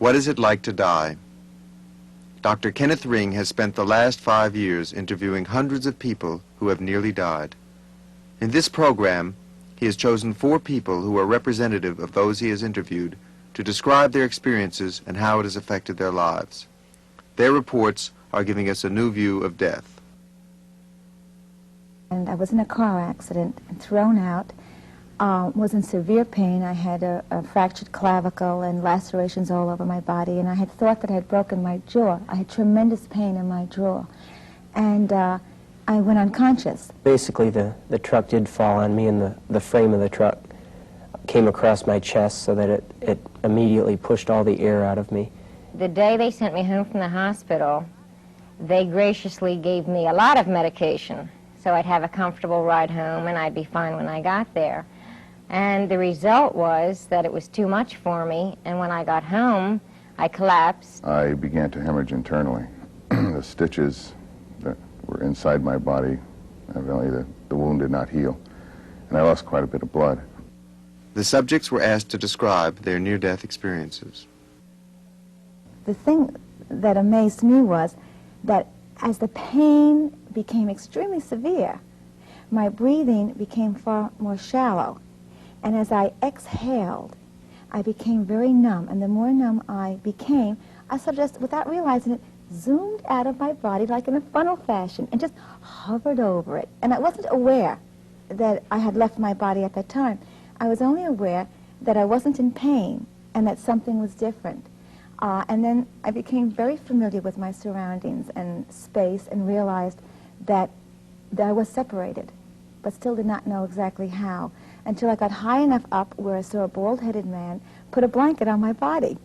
What is it like to die? Dr. Kenneth Ring has spent the last 5 years interviewing hundreds of people who have nearly died. In this program, he has chosen 4 people who are representative of those he has interviewed to describe their experiences and how it has affected their lives. Their reports are giving us a new view of death. And I was in a car accident and thrown out, was in severe pain. I had a fractured clavicle and lacerations all over my body, and I had thought that I had broken my jaw. I had tremendous pain in my jaw, and I went unconscious. Basically, the truck did fall on me, and the frame of the truck came across my chest so that it immediately pushed all the air out of me. The day they sent me home from the hospital, they graciously gave me a lot of medication, so I'd have a comfortable ride home and I'd be fine when I got there. And the result was that it was too much for me, and when I got home, I collapsed. I began to hemorrhage internally. The stitches that were inside my body, evidently the wound did not heal, and I lost quite a bit of blood. The subjects were asked to describe their near-death experiences. The thing that amazed me was that as the pain became extremely severe, my breathing became far more shallow. And as I exhaled, I became very numb. And the more numb I became, I sort of just, without realizing it, zoomed out of my body like in a funnel fashion and just hovered over it. And I wasn't aware that I had left my body at that time. I was only aware that I wasn't in pain and that something was different. And then I became very familiar with my surroundings and space and realized that I was separated, but still did not know exactly how, until I got high enough up where I saw a bald-headed man put a blanket on my body.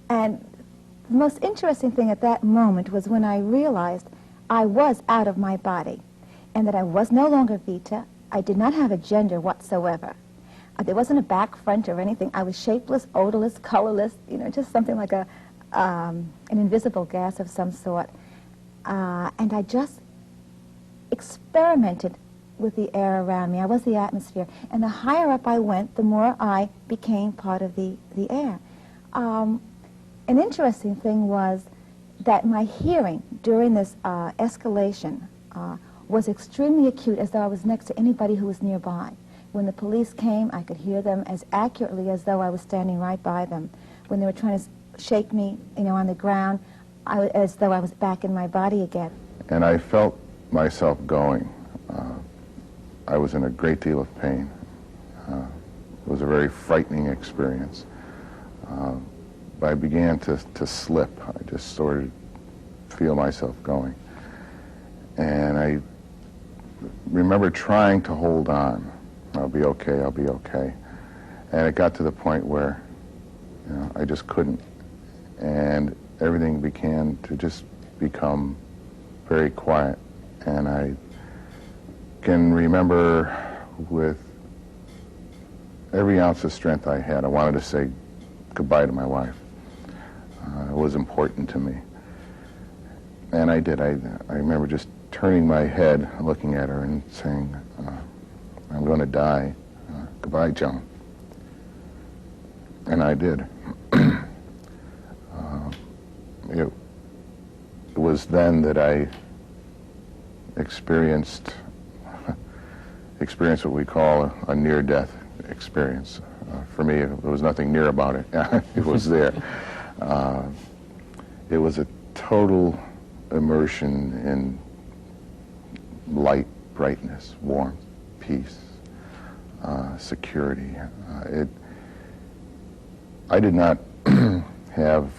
And the most interesting thing at that moment was when I realized I was out of my body and that I was no longer Vita. I did not have a gender whatsoever. There wasn't a back, front, or anything. I was shapeless, odorless, colorless, just something like an invisible gas of some sort. And I just experimented with the air around me. I was the atmosphere. And the higher up I went, the more I became part of the air. An interesting thing was that my hearing during this escalation was extremely acute, as though I was next to anybody who was nearby. When the police came, I could hear them as accurately as though I was standing right by them. When they were trying to shake me, on the ground, as though I was back in my body again. And I felt myself going. I was in a great deal of pain. It was a very frightening experience. But I began to slip. I just sort of feel myself going. And I remember trying to hold on. I'll be okay, I'll be okay. And it got to the point where, I just couldn't. And everything began to just become very quiet. And I can remember with every ounce of strength I had, I wanted to say goodbye to my wife. It was important to me. And I did. I remember just turning my head, looking at her and saying, I'm going to die. Goodbye, Joan. And I did. It was then that I experienced what we call a near-death experience. For me, there was nothing near about it. It was there. It was a total immersion in light, brightness, warmth, peace, security. I did not have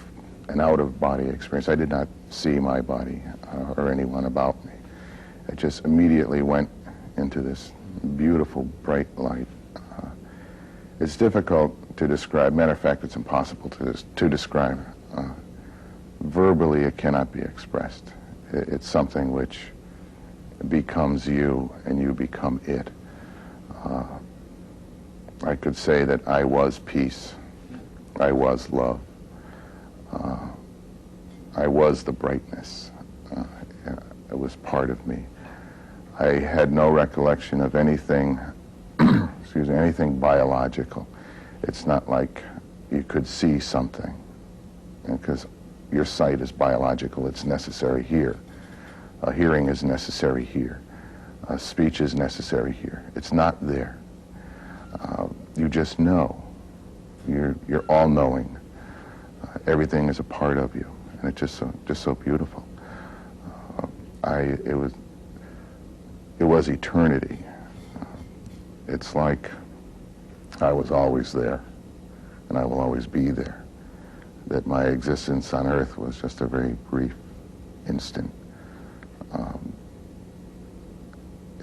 an out-of-body experience. I did not see my body or anyone about me. I just immediately went into this beautiful, bright light. It's difficult to describe. Matter of fact, it's impossible to describe. Verbally, it cannot be expressed. It's something which becomes you, and you become it. I could say that I was peace. I was love. I was the brightness. It was part of me. I had no recollection of anything, anything biological. It's not like you could see something. because your sight is biological, it's necessary here. Hearing is necessary here. Speech is necessary here. It's not there. You just know. You're all-knowing. Everything is a part of you, and it's just so beautiful. It was eternity. It's like I was always there, and I will always be there. That my existence on earth was just a very brief instant.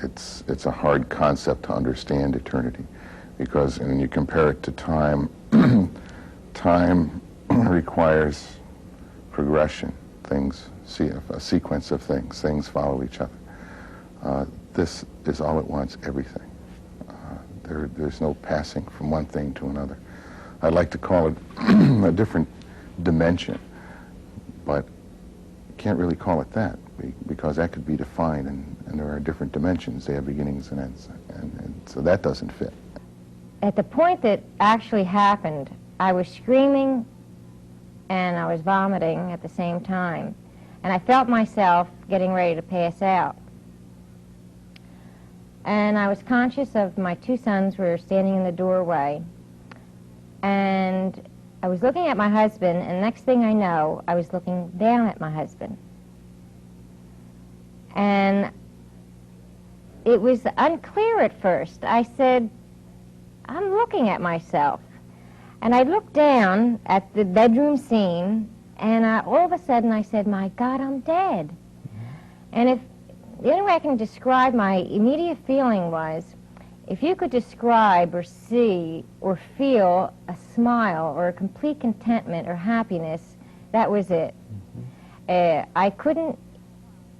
It's a hard concept to understand, eternity, because when you compare it to time, time requires progression. Things, a sequence of things. Things follow each other. This is all at once, everything. There's no passing from one thing to another. I'd like to call it a different dimension, but can't really call it that, because that could be defined, and there are different dimensions. They have beginnings and ends, and so that doesn't fit. At the point that actually happened, I was screaming and I was vomiting at the same time, and I felt myself getting ready to pass out. And I was conscious of my two sons were standing in the doorway, and I was looking at my husband, and next thing I know, I was looking down at my husband. And it was unclear at first. I said, I'm looking at myself. And I looked down at the bedroom scene, and all of a sudden I said, my God, I'm dead. And the only way I can describe my immediate feeling was, if you could describe or see or feel a smile or a complete contentment or happiness, that was it.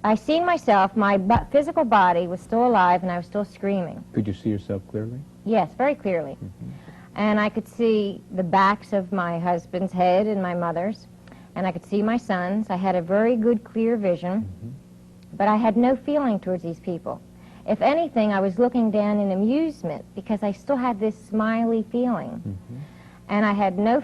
I seen myself, my physical body was still alive, and I was still screaming. Could you see yourself clearly? Yes, very clearly. And I could see the backs of my husband's head and my mother's, and I could see my sons. I had a very good, clear vision, but I had no feeling towards these people. If anything, I was looking down in amusement, because I still had this smiley feeling. And I had no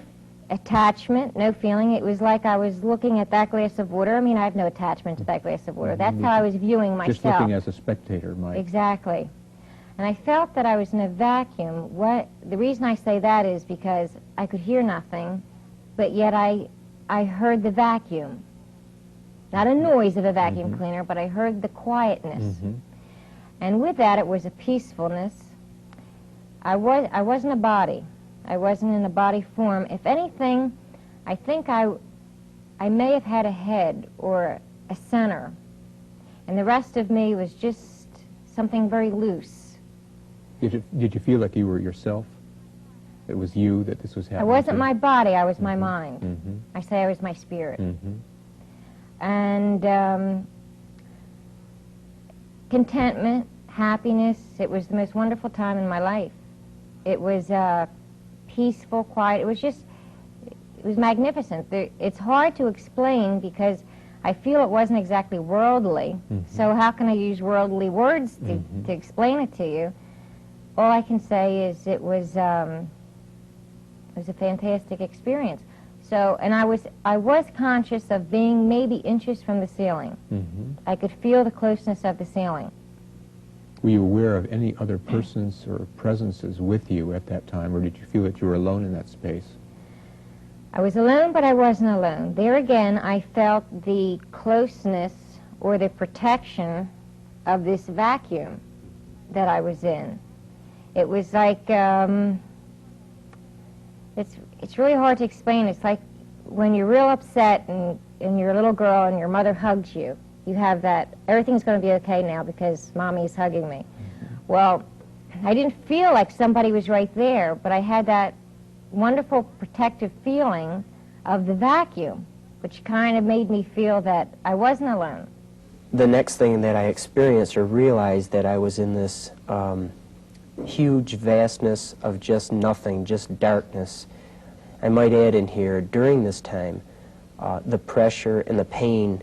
attachment, no feeling. It was like I was looking at that glass of water. I mean, I have no attachment to that glass of water. That's how I was viewing myself. Just looking as a spectator, Mike. Exactly. And I felt that I was in a vacuum. The reason I say that is because I could hear nothing, but yet I heard the vacuum. Not a noise of a vacuum cleaner, but I heard the quietness. And with that, it was a peacefulness. I wasn't a body. I wasn't in a body form. If anything, I think I may have had a head or a center, and the rest of me was just something very loose. Did you feel like you were yourself? It was you that this was happening I wasn't to? my body, I was my mind. I say I was my spirit. And contentment, happiness, it was the most wonderful time in my life. It was peaceful, quiet. It was magnificent. It's hard to explain, because I feel it wasn't exactly worldly. So how can I use worldly words to explain it to you? All I can say is it was a fantastic experience. So, and I was conscious of being maybe inches from the ceiling. I could feel the closeness of the ceiling. Were you aware of any other persons or presences with you at that time, or did you feel that you were alone in that space? I was alone, but I wasn't alone. There again, I felt the closeness or the protection of this vacuum that I was in. It was like, it's really hard to explain. It's like when you're real upset and you're a little girl and your mother hugs you. You have that, everything's going to be okay now because Mommy's hugging me. Well, I didn't feel like somebody was right there, but I had that wonderful protective feeling of the vacuum, which kind of made me feel that I wasn't alone. The next thing that I experienced or realized that I was in this huge vastness of just nothing, just darkness. I might add in here, during this time, the pressure and the pain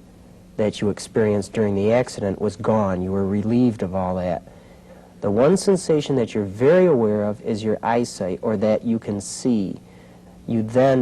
that you experienced during the accident was gone. You were relieved of all that. The one sensation that you're very aware of is your eyesight, or that you can see. You then